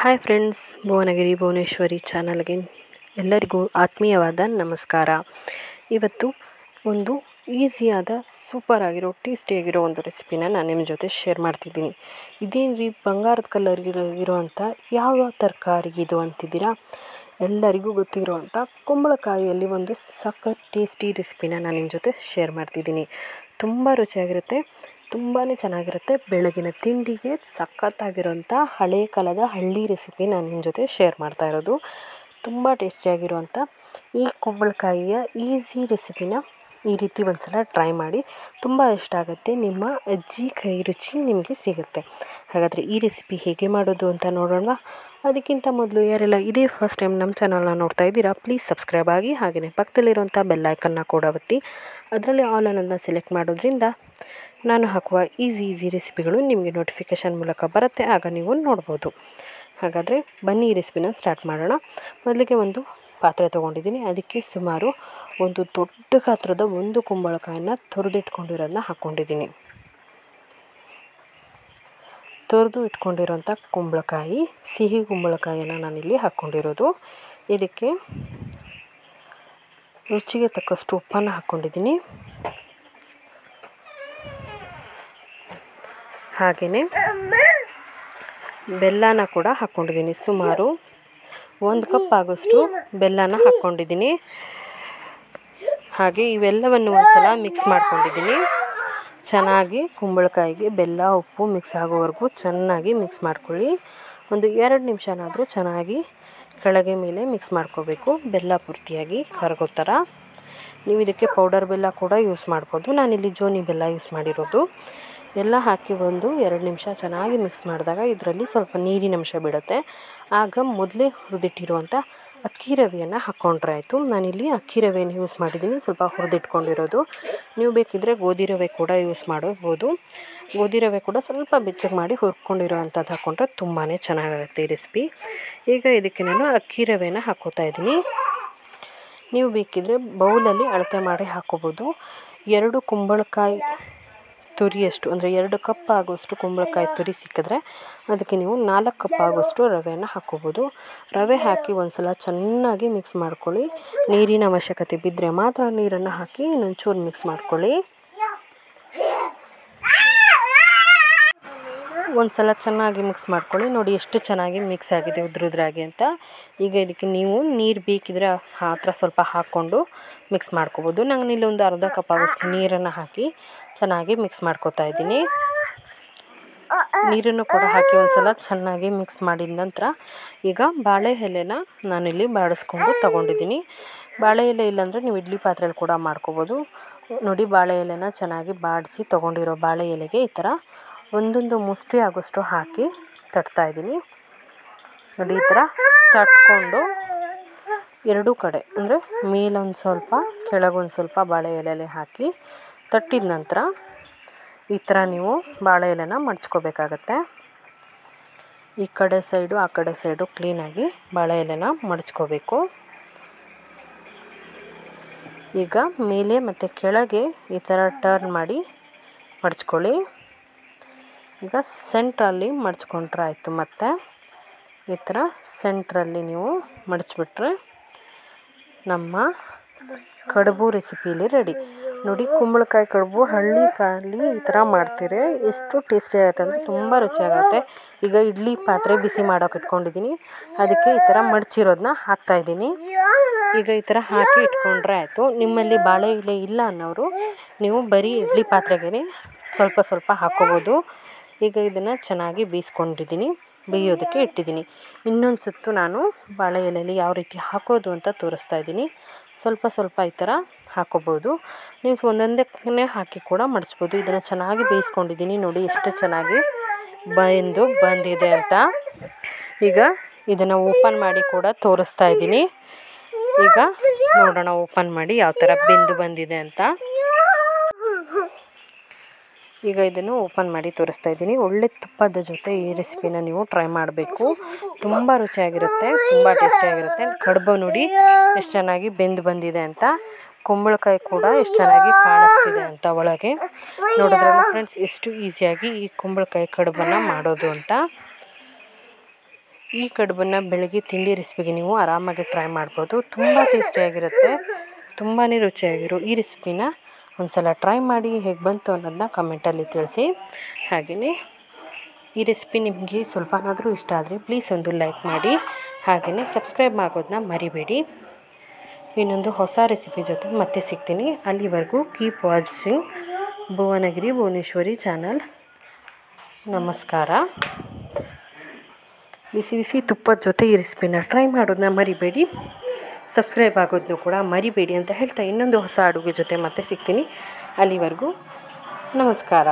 Hi friends, Bhuvanagiri Bhuvaneshwari ಚಾನಲ್ಗೆ ಎಲ್ಲರಿಗೂ ಆತ್ಮೀಯವಾದ ನಮಸ್ಕಾರ. ಇವತ್ತು ಒಂದು ಈಸಿಯಾದ ಸೂಪರ್ ಆಗಿರೋ ಟೇಸ್ಟಿಯಾಗಿರೋ ಒಂದು ರೆಸಿಪಿನ ನಾನು ನಿಮ್ಮ ಜೊತೆ ಶೇರ್ ಮಾಡ್ತಿದ್ದೀನಿ. ಇದೇನ್ರಿ ಬಂಗಾರದ ಕಲರ್ ಇರೋವಂಥ ಯಾವ ತರಕಾರಿ ಇದು ಅಂತಿದ್ದೀರಾ? ಎಲ್ಲರಿಗೂ ಗೊತ್ತಿರೋವಂಥ ಕುಂಬಳಕಾಯಿಯಲ್ಲಿ ಒಂದು ಸಖತ್ ಟೇಸ್ಟಿ ರೆಸಿಪಿನ ನಾನು ನಿಮ್ಮ ಜೊತೆ ಶೇರ್ ಮಾಡ್ತಿದ್ದೀನಿ. ತುಂಬ ರುಚಿಯಾಗಿರುತ್ತೆ, ತುಂಬಾ ಚೆನ್ನಾಗಿರುತ್ತೆ. ಬೆಳಗಿನ ತಿಂಡಿಗೆ ಸಖತ್ತಾಗಿರೋಂಥ ಹಳೆ ಕಾಲದ ಹಳ್ಳಿ ರೆಸಿಪಿ ನಾನು ನಿಮ್ಮ ಜೊತೆ ಶೇರ್ ಮಾಡ್ತಾ ಇರೋದು. ತುಂಬ ಟೇಸ್ಟಿಯಾಗಿರುವಂಥ ಈ ಕುಂಬಳಕಾಯಿಯ ಈಸಿ ರೆಸಿಪಿನ ಈ ರೀತಿ ಒಂದು ಸಲ ಟ್ರೈ ಮಾಡಿ. ತುಂಬ ಇಷ್ಟ ಆಗುತ್ತೆ. ನಿಮ್ಮ ಅಜ್ಜಿ ಕೈ ರುಚಿ ನಿಮಗೆ ಸಿಗುತ್ತೆ. ಹಾಗಾದರೆ ಈ ರೆಸಿಪಿ ಹೇಗೆ ಮಾಡೋದು ಅಂತ ನೋಡೋಣ. ಅದಕ್ಕಿಂತ ಮೊದಲು ಯಾರೆಲ್ಲ ಇದೇ ಫಸ್ಟ್ ಟೈಮ್ ನಮ್ಮ ಚಾನಲ್ನ ನೋಡ್ತಾ ಇದ್ದೀರಾ, ಪ್ಲೀಸ್ ಸಬ್ಸ್ಕ್ರೈಬ್ ಆಗಿ, ಹಾಗೆಯೇ ಪಕ್ಕದಲ್ಲಿರುವಂಥ ಬೆಲ್ಲೈಕನ್ನ ಕೂಡ ಒತ್ತಿ ಅದರಲ್ಲಿ ಆಲ್ ಅನ್ನೋದನ್ನ ಸೆಲೆಕ್ಟ್ ಮಾಡೋದ್ರಿಂದ ನಾನು ಹಾಕುವ ಈಸಿ ರೆಸಿಪಿಗಳು ನಿಮಗೆ ನೋಟಿಫಿಕೇಷನ್ ಮೂಲಕ ಬರುತ್ತೆ, ಆಗ ನೀವು ನೋಡ್ಬೋದು. ಹಾಗಾದರೆ ಬನ್ನಿ ಈ ರೆಸಿಪಿನ ಸ್ಟಾರ್ಟ್ ಮಾಡೋಣ. ಮೊದಲಿಗೆ ಒಂದು ಪಾತ್ರೆ ತೊಗೊಂಡಿದ್ದೀನಿ. ಅದಕ್ಕೆ ಸುಮಾರು ಒಂದು ದೊಡ್ಡ ಗಾತ್ರದ ಒಂದು ಕುಂಬಳಕಾಯಿನ ತುರಿದಿಟ್ಕೊಂಡಿರೋದನ್ನ ಹಾಕ್ಕೊಂಡಿದ್ದೀನಿ. ತುರಿದು ಇಟ್ಕೊಂಡಿರೋಂಥ ಕುಂಬಳಕಾಯಿ, ಸಿಹಿ ಕುಂಬಳಕಾಯಿನ ನಾನಿಲ್ಲಿ ಹಾಕ್ಕೊಂಡಿರೋದು. ಇದಕ್ಕೆ ರುಚಿಗೆ ತಕ್ಕಷ್ಟು ಉಪ್ಪನ್ನು ಹಾಕ್ಕೊಂಡಿದ್ದೀನಿ. ಹಾಗೆಯೇ ಬೆಲ್ಲನ ಕೂಡ ಹಾಕ್ಕೊಂಡಿದ್ದೀನಿ. ಸುಮಾರು 1 ಕಪ್ ಆಗೋಷ್ಟು ಬೆಲ್ಲನ ಹಾಕ್ಕೊಂಡಿದ್ದೀನಿ. ಹಾಗೆ ಇವೆಲ್ಲವನ್ನು ಒಂದು ಸಲ ಮಿಕ್ಸ್ ಮಾಡ್ಕೊಂಡಿದ್ದೀನಿ. ಚೆನ್ನಾಗಿ ಕುಂಬಳಕಾಯಿಗೆ ಬೆಲ್ಲ ಉಪ್ಪು ಮಿಕ್ಸ್ ಆಗೋವರೆಗೂ ಚೆನ್ನಾಗಿ ಮಿಕ್ಸ್ ಮಾಡ್ಕೊಳ್ಳಿ. ಒಂದು 2 ನಿಮಿಷನಾದರೂ ಚೆನ್ನಾಗಿ ಕೆಳಗೆ ಮೇಲೆ ಮಿಕ್ಸ್ ಮಾಡ್ಕೋಬೇಕು, ಬೆಲ್ಲ ಪೂರ್ತಿಯಾಗಿ ಕರಗೋ ಥರ. ನೀವು ಇದಕ್ಕೆ ಪೌಡರ್ ಬೆಲ್ಲ ಕೂಡ ಯೂಸ್ ಮಾಡ್ಬೋದು. ನಾನಿಲ್ಲಿ ಜೋನಿ ಬೆಲ್ಲ ಯೂಸ್ ಮಾಡಿರೋದು. ಎಲ್ಲ ಹಾಕಿ ಒಂದು 2 ನಿಮಿಷ ಚೆನ್ನಾಗಿ ಮಿಕ್ಸ್ ಮಾಡಿದಾಗ ಇದರಲ್ಲಿ ಸ್ವಲ್ಪ ನೀರಿನ ಅಂಶ ಬಿಡುತ್ತೆ. ಆಗ ಮೊದಲೇ ಹುರಿದಿಟ್ಟಿರುವಂಥ ಅಕ್ಕಿ ರವೆಯನ್ನು ಹಾಕ್ಕೊಂಡ್ರೆ ಆಯಿತು. ನಾನಿಲ್ಲಿ ಅಕ್ಕಿ ರವೆಯನ್ನು ಯೂಸ್ ಮಾಡಿದ್ದೀನಿ, ಸ್ವಲ್ಪ ಹುರಿದಿಟ್ಕೊಂಡಿರೋದು. ನೀವು ಬೇಕಿದ್ದರೆ ಗೋಧಿ ರವೆ ಕೂಡ ಯೂಸ್ ಮಾಡಬಹುದು. ಗೋಧಿ ರವೆ ಕೂಡ ಸ್ವಲ್ಪ ಬೆಚ್ಚಗೆ ಮಾಡಿ ಹುರ್ಕೊಂಡಿರೋವಂಥದ್ದು ಹಾಕ್ಕೊಂಡ್ರೆ ತುಂಬಾ ಚೆನ್ನಾಗಾಗುತ್ತೆ ಈ ರೆಸಿಪಿ. ಈಗ ಇದಕ್ಕೆ ನಾನು ಅಕ್ಕಿ ರವೆನ ಹಾಕ್ಕೋತಾ ಇದ್ದೀನಿ. ನೀವು ಬೇಕಿದ್ದರೆ ಬೌಲಲ್ಲಿ ಅಳತೆ ಮಾಡಿ ಹಾಕ್ಕೋಬೋದು. 2 ಕುಂಬಳಕಾಯಿ ತುರಿಯಷ್ಟು, ಅಂದರೆ 2 ಕಪ್ ಆಗೋಷ್ಟು ಕುಂಬಳಕಾಯಿ ತುರಿ ಸಿಕ್ಕಿದ್ರೆ ಅದಕ್ಕೆ ನೀವು 4 ಕಪ್ ಆಗೋಷ್ಟು ರವೆಯನ್ನು ಹಾಕ್ಕೋಬೋದು. ರವೆ ಹಾಕಿ ಒಂದು ಸಲ ಚೆನ್ನಾಗಿ ಮಿಕ್ಸ್ ಮಾಡ್ಕೊಳ್ಳಿ. ನೀರಿನ ಅವಶ್ಯಕತೆ ಬಿದ್ದರೆ ಮಾತ್ರ ನೀರನ್ನು ಹಾಕಿ ಇನ್ನೊಂಚೂರು ಮಿಕ್ಸ್ ಮಾಡ್ಕೊಳ್ಳಿ. ಒಂದು ಸಲ ಚೆನ್ನಾಗಿ ಮಿಕ್ಸ್ ಮಾಡ್ಕೊಳ್ಳಿ. ನೋಡಿ ಎಷ್ಟು ಚೆನ್ನಾಗಿ ಮಿಕ್ಸ್ ಆಗಿದೆ ಉದ್ರಾಗಿ ಅಂತ. ಈಗ ಇದಕ್ಕೆ ನೀವು ನೀರು ಬೇಕಿದ್ರೆ ಆ ಥರ ಸ್ವಲ್ಪ ಹಾಕ್ಕೊಂಡು ಮಿಕ್ಸ್ ಮಾಡ್ಕೋಬೋದು. ನಾನಿಲ್ಲಿ ಒಂದು ಅರ್ಧ ಕಪ್ ಆಗೋಷ್ಟು ನೀರನ್ನು ಹಾಕಿ ಚೆನ್ನಾಗಿ ಮಿಕ್ಸ್ ಮಾಡ್ಕೋತಾ ಇದ್ದೀನಿ. ನೀರನ್ನು ಕೂಡ ಹಾಕಿ ಒಂದು ಸಲ ಚೆನ್ನಾಗಿ ಮಿಕ್ಸ್ ಮಾಡಿದ ನಂತರ ಈಗ ಬಾಳೆ ಎಲೆನ ನಾನಿಲ್ಲಿ ಬಾಡಿಸ್ಕೊಂಡು ತೊಗೊಂಡಿದ್ದೀನಿ. ಬಾಳೆ ಎಲೆ ಇಲ್ಲಾಂದರೆ ನೀವು ಇಡ್ಲಿ ಪಾತ್ರೆಯಲ್ಲಿ ಕೂಡ ಮಾಡ್ಕೋಬೋದು. ನೋಡಿ, ಬಾಳೆ ಎಲೆನ ಚೆನ್ನಾಗಿ ಬಾಡಿಸಿ ತೊಗೊಂಡಿರೋ ಬಾಳೆ ಎಲೆಗೆ ಈ ಥರ ಒಂದೊಂದು ಮುಷ್ಟಿ ಆಗೋಷ್ಟು ಹಾಕಿ ತಟ್ತಾಯಿದ್ದೀನಿ. ನೋಡಿ, ಈ ಥರ ತಟ್ಕೊಂಡು ಎರಡೂ ಕಡೆ, ಅಂದರೆ ಮೇಲೊಂದು ಸ್ವಲ್ಪ ಕೆಳಗೊಂದು ಸ್ವಲ್ಪ ಬಾಳೆ ಎಲೆ ಹಾಕಿ ತಟ್ಟಿದ ನಂತರ ಈ ಥರ ನೀವು ಬಾಳೆ ಎಲೆನ ಮಡ್ಚ್ಕೋಬೇಕಾಗತ್ತೆ. ಈ ಕಡೆ ಸೈಡು ಆ ಕಡೆ ಸೈಡು ಕ್ಲೀನಾಗಿ ಬಾಳೆ ಎಲೆನ ಮಡ್ಚ್ಕೋಬೇಕು. ಈಗ ಮೇಲೆ ಮತ್ತು ಕೆಳಗೆ ಈ ಥರ ಟರ್ನ್ ಮಾಡಿ ಮಡ್ಚ್ಕೊಳ್ಳಿ. ಈಗ ಸೆಂಟ್ರಲ್ಲಿ ಮಡ್ಚ್ಕೊಂಡ್ರೆ ಆಯಿತು. ಮತ್ತು ಈ ಥರ ಸೆಂಟ್ರಲ್ಲಿ ನೀವು ಮಡಚಿಬಿಟ್ರೆ ನಮ್ಮ ಕಡುಬು ರೆಸಿಪಿಲಿ ರೆಡಿ. ನೋಡಿ, ಕುಂಬಳಕಾಯಿ ಕಡುಬು ಹಳ್ಳಿ ಕಾಲಲ್ಲಿ ಈ ಥರ ಮಾಡ್ತೀರಿ. ಎಷ್ಟು ಟೇಸ್ಟಿ ಆಗುತ್ತೆ ಅಂದರೆ ತುಂಬ ರುಚಿಯಾಗುತ್ತೆ. ಈಗ ಇಡ್ಲಿ ಪಾತ್ರೆ ಬಿಸಿ ಮಾಡೋಕೆ ಇಟ್ಕೊಂಡಿದ್ದೀನಿ. ಅದಕ್ಕೆ ಈ ಥರ ಮಡಚಿರೋದನ್ನ ಹಾಕ್ತಾಯಿದ್ದೀನಿ. ಈಗ ಈ ಥರ ಹಾಕಿ ಇಟ್ಕೊಂಡ್ರೆ ಆಯಿತು. ನಿಮ್ಮಲ್ಲಿ ಬಾಳೆ ಎಲೆ ಇಲ್ಲ ಅನ್ನೋರು ನೀವು ಬರೀ ಇಡ್ಲಿ ಪಾತ್ರೆಗೆ ಸ್ವಲ್ಪ ಹಾಕ್ಕೋಬೋದು. ಈಗ ಇದನ್ನು ಚೆನ್ನಾಗಿ ಬೇಯೋದಕ್ಕೆ ಇಟ್ಟಿದ್ದೀನಿ. ಇನ್ನೊಂದು ಸುತ್ತು ನಾನು ಬಾಳೆ ಎಲೆಯಲ್ಲಿ ಯಾವ ರೀತಿ ಹಾಕೋದು ಅಂತ ತೋರಿಸ್ತಾ ಇದ್ದೀನಿ. ಸ್ವಲ್ಪ ಈ ಥರ ಹಾಕ್ಕೋಬೋದು. ನೀವು ಒಂದೊಂದಕ್ಕೆ ಹಾಕಿ ಕೂಡ ಮಡಚ್ಬೋದು. ಇದನ್ನು ಚೆನ್ನಾಗಿ ಬೇಯಿಸ್ಕೊಂಡಿದ್ದೀನಿ. ನೋಡಿ ಎಷ್ಟು ಚೆನ್ನಾಗಿ ಬಂದಿದೆ ಅಂತ. ಈಗ ಇದನ್ನು ಓಪನ್ ಮಾಡಿ ಕೂಡ ತೋರಿಸ್ತಾ ಇದ್ದೀನಿ. ಈಗ ನೋಡೋಣ ಓಪನ್ ಮಾಡಿ ಯಾವ ಥರ ಬಂದಿದೆ ಅಂತ. ಈಗ ಇದನ್ನು ಓಪನ್ ಮಾಡಿ ತೋರಿಸ್ತಾ ಇದ್ದೀನಿ. ಒಳ್ಳೆ ತುಪ್ಪದ ಜೊತೆ ಈ ರೆಸಿಪಿನ ನೀವು ಟ್ರೈ ಮಾಡಬೇಕು. ತುಂಬ ರುಚಿಯಾಗಿರುತ್ತೆ, ತುಂಬ ಟೇಸ್ಟಿಯಾಗಿರುತ್ತೆ. ಕಡುಬು ನೋಡಿ ಎಷ್ಟು ಚೆನ್ನಾಗಿ ಬಂದಿದೆ ಅಂತ. ಕುಂಬಳಕಾಯಿ ಕೂಡ ಎಷ್ಟು ಚೆನ್ನಾಗಿ ಕಾಣಿಸ್ತಿದೆ ಅಂತ ಒಳಗೆ. ನೋಡಿದ್ರಲ್ಲ ಫ್ರೆಂಡ್ಸ್, ಎಷ್ಟು ಈಸಿಯಾಗಿ ಈ ಕುಂಬಳಕಾಯಿ ಕಡುಬನ್ನು ಮಾಡೋದು ಅಂತ. ಈ ಕಡುಬನ್ನು ಬೆಳಗ್ಗೆ ತಿಂಡಿ ರೆಸಿಪಿಗೆ ನೀವು ಆರಾಮಾಗಿ ಟ್ರೈ ಮಾಡ್ಬೋದು. ತುಂಬ ಟೇಸ್ಟಿಯಾಗಿರುತ್ತೆ, ತುಂಬಾ ರುಚಿಯಾಗಿರೋ ಈ ರೆಸಿಪಿನ ಒಂದು ಸಲ ಟ್ರೈ ಮಾಡಿ ಹೇಗೆ ಬಂತು ಅನ್ನೋದನ್ನ ಕಮೆಂಟಲ್ಲಿ ತಿಳಿಸಿ. ಹಾಗೆಯೇ ಈ ರೆಸಿಪಿ ನಿಮಗೆ ಸ್ವಲ್ಪನಾದರೂ ಇಷ್ಟ ಆದರೆ ಪ್ಲೀಸ್ ಒಂದು ಲೈಕ್ ಮಾಡಿ, ಹಾಗೆಯೇ ಸಬ್ಸ್ಕ್ರೈಬ್ ಆಗೋದನ್ನ ಮರಿಬೇಡಿ. ಇನ್ನೊಂದು ಹೊಸ ರೆಸಿಪಿ ಜೊತೆ ಮತ್ತೆ ಸಿಗ್ತೀನಿ. ಅಲ್ಲಿವರೆಗೂ keep watching Bhuvanagiri Bhuvaneshwari channel. ನಮಸ್ಕಾರ. ಬಿಸಿ ಬಿಸಿ ತುಪ್ಪದ ಜೊತೆ ಈ ರೆಸಿಪಿನ ಟ್ರೈ ಮಾಡೋದನ್ನ ಮರಿಬೇಡಿ, ಸಬ್ಸ್ಕ್ರೈಬ್ ಆಗೋದನ್ನು ಕೂಡ ಮರಿಬೇಡಿ ಅಂತ ಹೇಳ್ತಾ ಇನ್ನೊಂದು ಹೊಸ ಅಡುಗೆ ಜೊತೆ ಮತ್ತೆ ಸಿಗ್ತೀನಿ. ಅಲ್ಲಿವರೆಗೂ ನಮಸ್ಕಾರ.